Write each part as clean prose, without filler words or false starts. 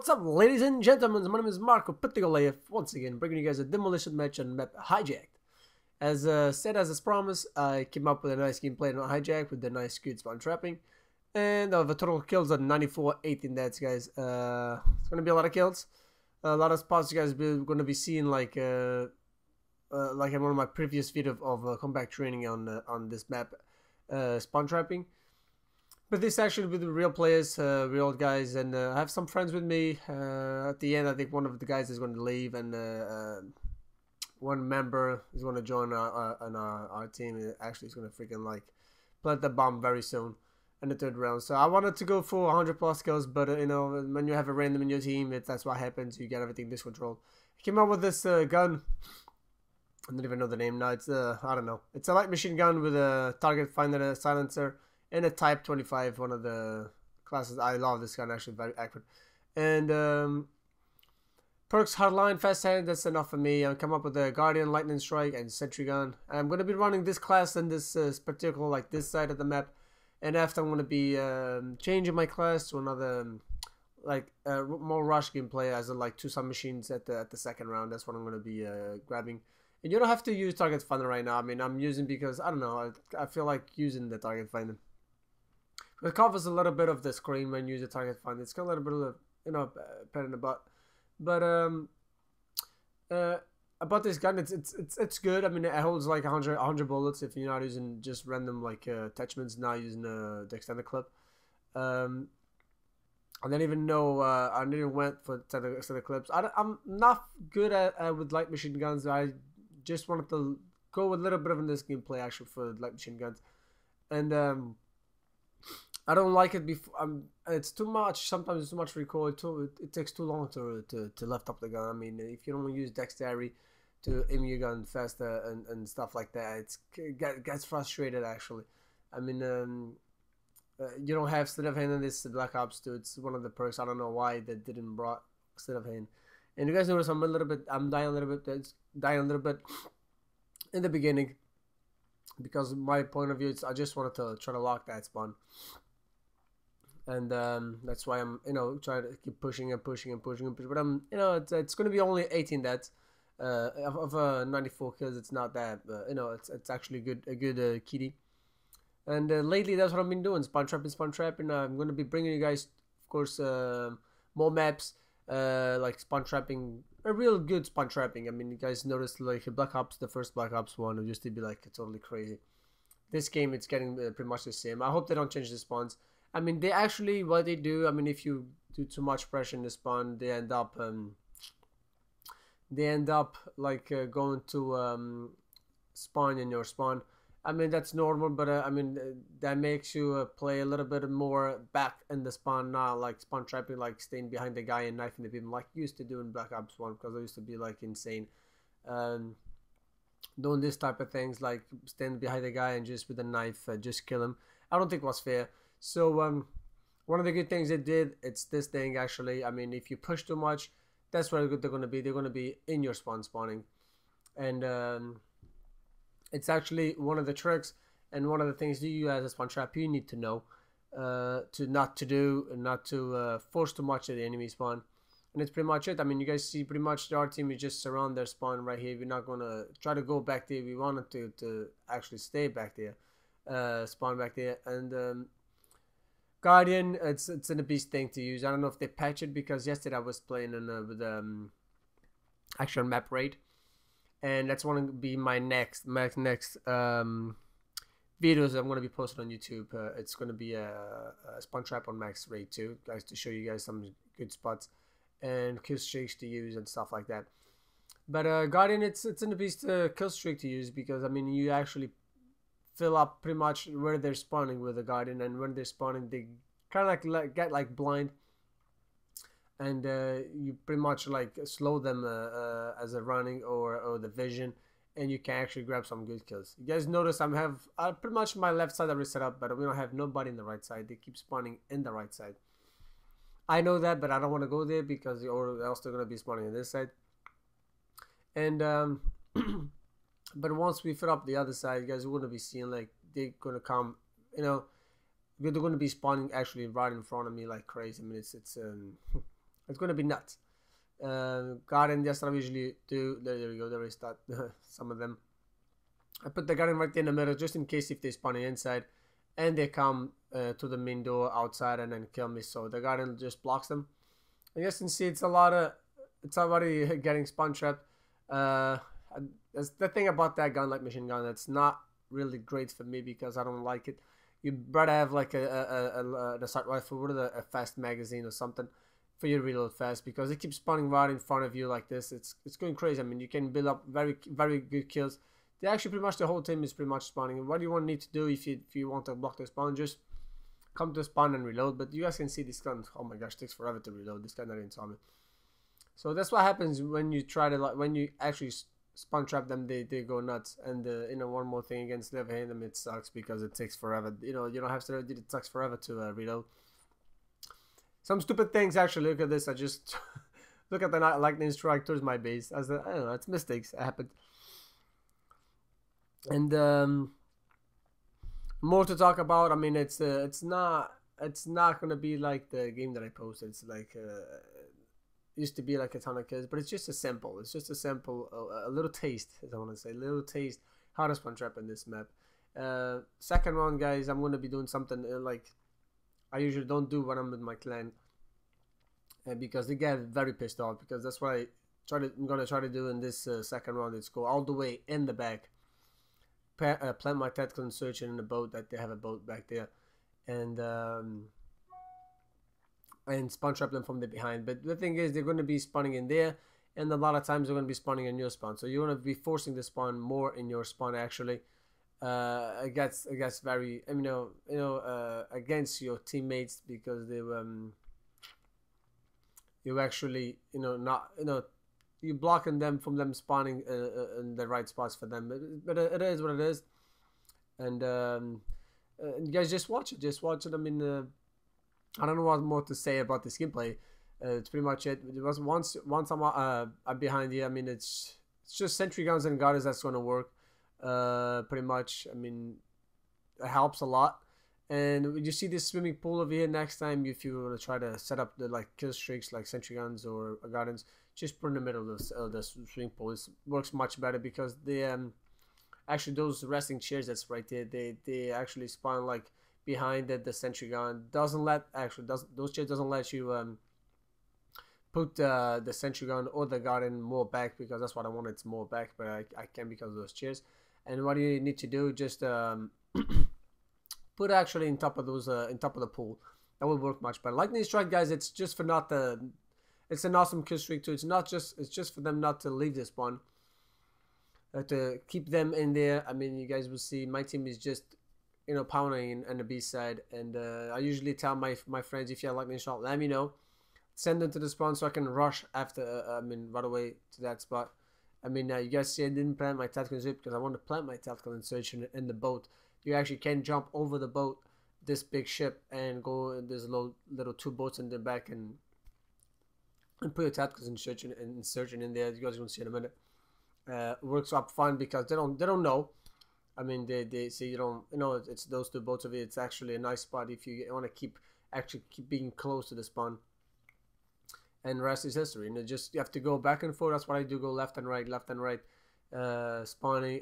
What's up, ladies and gentlemen? My name is Marco Pittigolayev, once again bringing you guys a demolition match on map Hijacked. As said, as promised, I came up with a nice gameplay on Hijacked with the nice good spawn trapping, and the total kills are 94, 18 deaths, guys. It's gonna be a lot of kills, a lot of spots you guys are gonna be seeing, like in one of my previous videos of comeback training on this map, spawn trapping. But this actually with the real players, real guys, and I have some friends with me. At the end, I think one of the guys is going to leave, and one member is going to join our team. Actually, he's going to freaking plant the bomb very soon in the third round. So I wanted to go for 100 plus kills, but you know, when you have a random in your team, that's what happens. You get everything discontrolled. I came up with this gun. I don't even know the name now. It's I don't know. It's a light machine gun with a target finder, silencer, and a Type 25, one of the classes. I love this gun, actually, very accurate. And perks, hardline, fast hand, that's enough for me. I'll come up with a Guardian, Lightning Strike, and Sentry Gun. I'm going to be running this class in this particular, like this side of the map. And after, I'm going to be changing my class to another, more rush gameplay, as in like 2 submachines at the second round. That's what I'm going to be grabbing. And you don't have to use target finder right now. I mean, I'm using because, I don't know, I feel like using the target finder. It covers a little bit of the screen when you use the target finder. It's got a little bit of, you know, pain in the butt. But about this gun, it's good. I mean, it holds like 100 bullets if you're not using just random attachments, not using the extended clip. I didn't even know. I didn't went for extended clips. I'm not good at with light machine guns. I just wanted to go with a little bit of this gameplay actually for light machine guns, and I don't like it before. It's too much. Sometimes it's too much recoil. It takes too long to lift up the gun. I mean, if you don't use dexterity to aim your gun faster and stuff like that, it gets frustrated actually. I mean, you don't have sleight of hand in this Black Ops 2. It's one of the perks. I don't know why they didn't brought sleight of hand. And you guys notice I'm dying a little bit in the beginning, because my point of view is I just wanted to try to lock that spawn. And that's why I'm, you know, trying to keep pushing and pushing and pushing and pushing. But you know, it's going to be only 18 deaths of 94 kills. It's not that, you know, it's actually a good kitty. And lately, that's what I've been doing: spawn trapping. I'm going to be bringing you guys, of course, more maps like spawn trapping, a real good spawn trapping. I mean, you guys noticed like Black Ops, the first Black Ops one, it used to be like totally crazy. This game, it's getting pretty much the same. I hope they don't change the spawns. I mean, they actually, what they do, I mean, if you do too much pressure in the spawn, they end up like going to spawn in your spawn. I mean, that's normal, but I mean, that makes you play a little bit more back in the spawn, not like spawn trapping, like staying behind the guy and knifing the people like you used to do in Black Ops 1, because I used to be like insane. Doing this type of things, like standing behind the guy and just with a knife, just kill him. I don't think it was fair. So one of the good things they did, it's this thing actually. I mean, if you push too much, that's where they're going to be. They're going to be in your spawning, and it's actually one of the tricks and one of the things you as a spawn trap you need to know not to force too much at the enemy spawn. And it's pretty much it. I mean, you guys see pretty much our team is just surround their spawn right here. We're not gonna try to go back there. We wanted to actually stay back there, spawn back there. And Guardian, it's a beast thing to use. I don't know if they patch it, because yesterday I was playing with actual map raid, and that's going to be my next videos I'm going to be posting on YouTube. It's going to be a spawn trap on max raid 2, guys, to show you guys some good spots and kill streaks to use and stuff like that. But Guardian, it's in a beast kill streak to use, because I mean, you actually fill up pretty much where they're spawning with the Guardian, and when they're spawning, they kind of like get like blind, and you pretty much like slow them as a running or the vision, and you can actually grab some good kills. You guys notice I have pretty much my left side already set up, but we don't have nobody in the right side. They keep spawning in the right side. I know that, but I don't want to go there, because or else they're gonna be spawning on this side. And but once we fill up the other side, you guys are gonna be seeing like they're gonna come, you know, they're gonna be spawning actually right in front of me like crazy. I mean, it's It's gonna be nuts. Garden, that's what I usually do. There we go. There we start some of them. I put the garden right in the middle just in case if they spawn inside and they come to the main door outside and then kill me. So the garden just blocks them. And as you can see, it's already getting spawn trapped. That's the thing about that gun, like machine gun, that's not really great for me because I don't like it. You'd rather have like an assault rifle with a fast magazine or something for you to reload fast, because it keeps spawning right in front of you like this. It's going crazy. I mean, you can build up very good kills. They actually pretty much the whole team is pretty much spawning. What do you need to do if you want to block the spawn? Just come to spawn and reload. But you guys can see this gun. Oh my gosh, takes forever to reload. This guy not even saw me. So that's what happens when you try to when you actually spawn trap them. They go nuts. And you know, one more thing against never hit them, it sucks because it takes forever. You know, you don't have to. It sucks forever to reload. Some stupid things actually. Look at this. I just look at the lightning strike towards my base. I don't know. It's mistakes. It happened. And more to talk about. I mean, it's not gonna be like the game that I posted. It's like used to be like a ton of kills, but it's just a simple. It's just a simple, a little taste, as I want to say, a little taste how to spawn trap in this map. Second round, guys, I'm gonna be doing something like I usually don't do when I'm with my clan, because they get very pissed off. Because that's what I'm gonna try to do in this second round. It's go all the way in the back. Plant my tactical insertion in the boat, that they have a boat back there, and spawn trap them from the behind. But the thing is, they're going to be spawning in there, and a lot of times they're going to be spawning in your spawn. So you're going to be forcing the spawn more in your spawn actually. It gets very, against your teammates, because they you actually you're blocking them from them spawning in the right spots for them. But it is what it is. And you guys just watch it. I mean, I don't know what more to say about this gameplay. It's pretty much it. It was once I'm behind here. I mean, it's just sentry guns and guards that's going to work. Pretty much. I mean, it helps a lot. And you see this swimming pool over here. Next time, if you want to try to set up the kill streaks like sentry guns or gardens, just put in the middle of the swimming pool. It works much better, because they actually, those resting chairs that's right there, they actually spawn like behind the sentry gun. Those chairs doesn't let you put the sentry gun or the garden more back, because that's what I wanted. It's more back, but I can't because of those chairs. And what you need to do, just put actually in top of those in top of the pool. That will work much better. Lightning strike, guys, it's just for not the. It's an awesome kill streak too. It's just for them not to leave this spawn. To keep them in there. I mean, you guys will see my team is just pounding on the B side, and I usually tell my friends, if you have lightning shot, let me know. Send them to the spawn so I can rush after. Right away to that spot. I mean, you guys see I didn't plant my tactical insertion because I want to plant my tactical insertion in the boat. You actually can jump over the boat, this big ship, and go. There's little two boats in the back, and put your tactical insertion in there. You guys are gonna see in a minute. Works up fun because they don't know. I mean, they say you don't, it's those two boats of it. It's actually a nice spot if you want to keep being close to the spawn. And the rest is history. And you have to go back and forth. That's what I do. Go left and right, spawning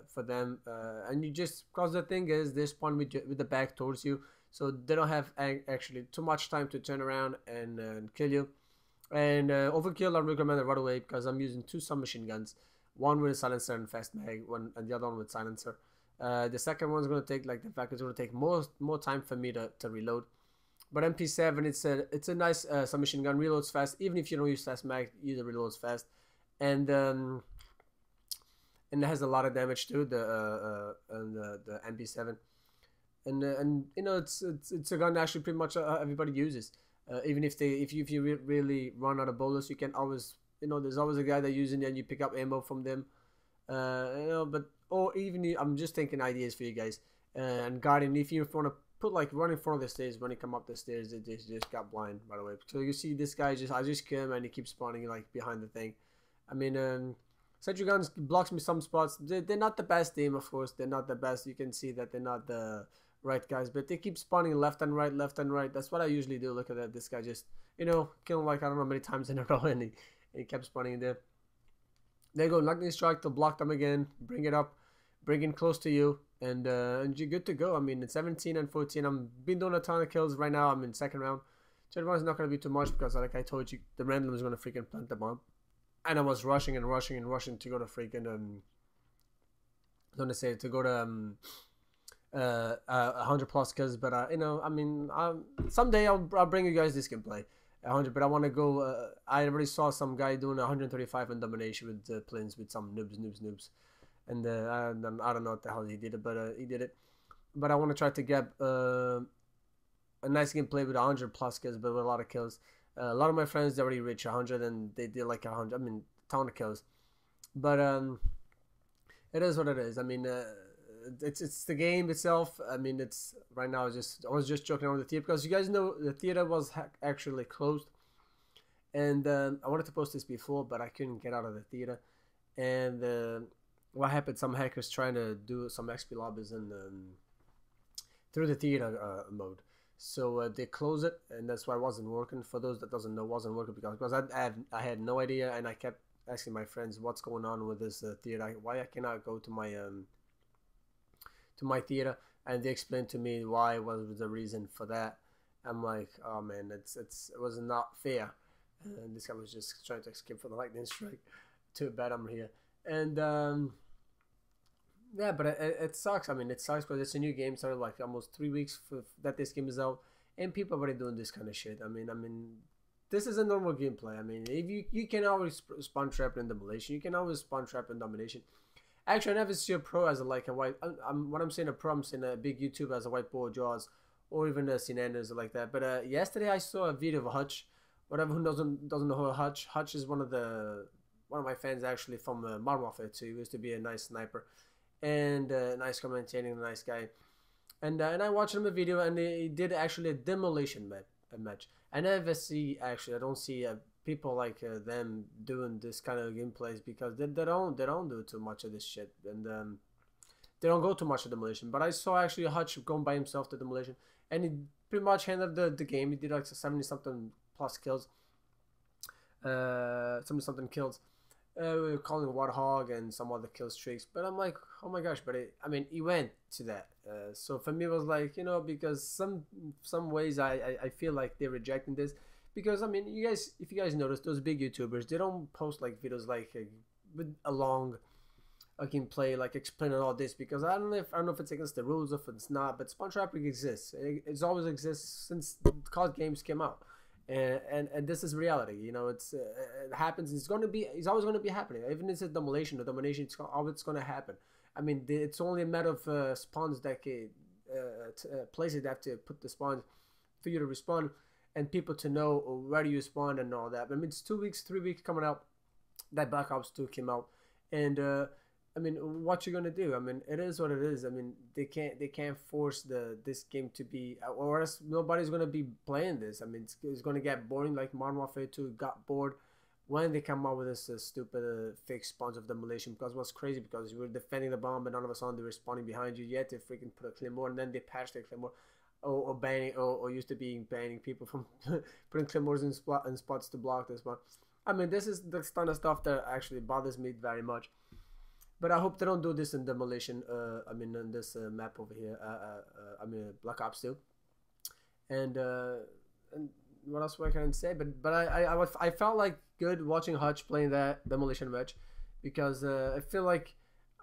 for them. And you just, because the thing is, they spawn with the back towards you, so they don't have actually too much time to turn around and kill you. And overkill I recommend it right away, because I'm using two submachine guns. One with a silencer and fast mag, and the other one with silencer. The second one's gonna take, the fact it's gonna take more time for me to reload. But MP7, it's a nice submachine gun, reloads fast. Even if you don't use fast mag, it reloads fast, and it has a lot of damage too. The MP7, and it's a gun actually pretty much everybody uses. Even if you really run out of bullets, you can always. There's always a guy that using it, and you pick up ammo from them. Or even I'm just thinking ideas for you guys. And guarding, if you want to put run in front of the stairs, when you come up the stairs, it just got blind, by the way. So you see this guy I just kill him, and he keeps spawning behind the thing. I mean, sentry guns blocks me some spots. They're not the best team, of course. They're not the best. You can see that they're not the right guys, but they keep spawning left and right, left and right. That's what I usually do. Look at that, this guy just, you know, kill him like I don't know how many times in a row, and he kept spawning in there. There you go, lightning strike to block them again, bring it up, bring it close to you, and you're good to go. I mean, it's 17 and 14. I've been doing a ton of kills right now. I'm in second round. Third round is not going to be too much because, like I told you, the random is going to freaking plant the bomb. And I was rushing and rushing and rushing to go to freaking, I don't say to go to 100 plus kills, but you know, I mean, someday I'll bring you guys this gameplay 100, but I want to go. I already saw some guy doing 135 in domination with planes with some noobs, and I don't know what the hell he did it, but he did it. But I want to try to get a nice gameplay with 100 plus kills, but with a lot of kills. A lot of my friends they already reached 100 and they did like 100. I mean, ton of kills, but it is what it is. I mean, it's the game itself. I mean, it's right now. I was just joking around with the theater because you guys know the theater was actually closed, and I wanted to post this before, but I couldn't get out of the theater. And what happened? Some hackers trying to do some XP lobbies and through the theater mode. So they closed it, and that's why it wasn't working. For those that doesn't know, it wasn't working because I had no idea, and I kept asking my friends what's going on with this theater. Why I cannot go to my theater, and they explained to me why was the reason for that. I'm like, oh man, it was not fair. And this guy was just trying to escape from the lightning strike. Too bad I'm here. And yeah, but it sucks. I mean, it sucks because it's a new game. Started like almost 3 weeks that this game is out, and people are already doing this kind of shit. I mean, this is a normal gameplay. I mean, if you can always spawn trap in demolition, you can always spawn trap in domination. Actually, I never see a pro as a white. When I'm saying a pro, I'm saying a big YouTuber as a white ball jaws, or even a Sinanders like that. But yesterday I saw a video of Hutch. Whatever who doesn't know who Hutch. Hutch is one of my fans actually from Modern Warfare 2. He used to be a nice sniper, and nice commentating, nice guy. And I watched him a video, and he did actually a demolition match. I never see I don't see people like them doing this kind of gameplays because they don't do too much of this shit, and they don't go too much to demolition. But I saw actually Hutch going by himself to demolition, and he pretty much handled the game. He did like 70 something plus kills, 70 something kills. We were calling Warthog and some other kill streaks, but I'm like, oh my gosh! But he went to that. So for me, it was like, you know, because some ways I feel like they're rejecting this, because I mean, if you guys notice, those big YouTubers, they don't post like videos like with a long gameplay like explaining all this, because I don't know if it's against the rules, if it's not. But spawn trapping exists. It's always exists since COD games came out. And this is reality, you know. It happens. It's always going to be happening. Even if it's a domination, it's always going to happen. I mean, it's only a matter of spawns that places that have to put the spawns for you to respawn, and people to know where you spawn and all that. I mean, it's 2 weeks, 3 weeks coming out. That Black Ops 2 came out, and I mean, what you gonna do? I mean, it is what it is. I mean, they can't force this game to be, or else nobody's gonna be playing this. I mean, it's gonna get boring. Like Modern Warfare 2 got bored when they come out with this stupid fake spawns of demolition. Because what's crazy, because you were defending the bomb and all of a sudden they were spawning behind you. You had to freaking put a claymore, and then they patched the claymore, or banning, or used to be banning people from putting claymores in spots to block this one. I mean, this is the kind of stuff that actually bothers me very much. But I hope they don't do this in demolition. I mean, in this map over here. I mean, Black Ops 2. And what else can I say? But I felt like good watching Hutch playing that demolition match, because I feel like,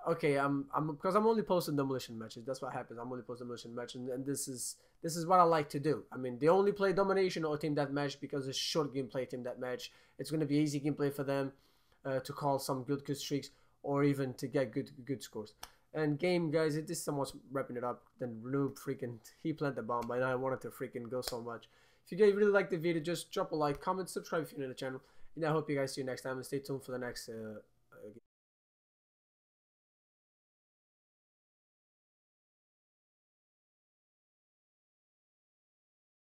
okay, because I'm only posting demolition matches. That's what happens. I'm only posting demolition matches, and this is what I like to do. I mean, they only play domination or team deathmatch because it's short gameplay team deathmatch. It's gonna be easy gameplay for them to call some good streaks, or even to get good scores. And game, guys, it is somewhat wrapping it up. Then Noob freaking, he planted the bomb, and I wanted to freaking go so much. If you guys really like the video, just drop a like, comment, subscribe if you're new to the channel. And I hope you guys see you next time, and stay tuned for the next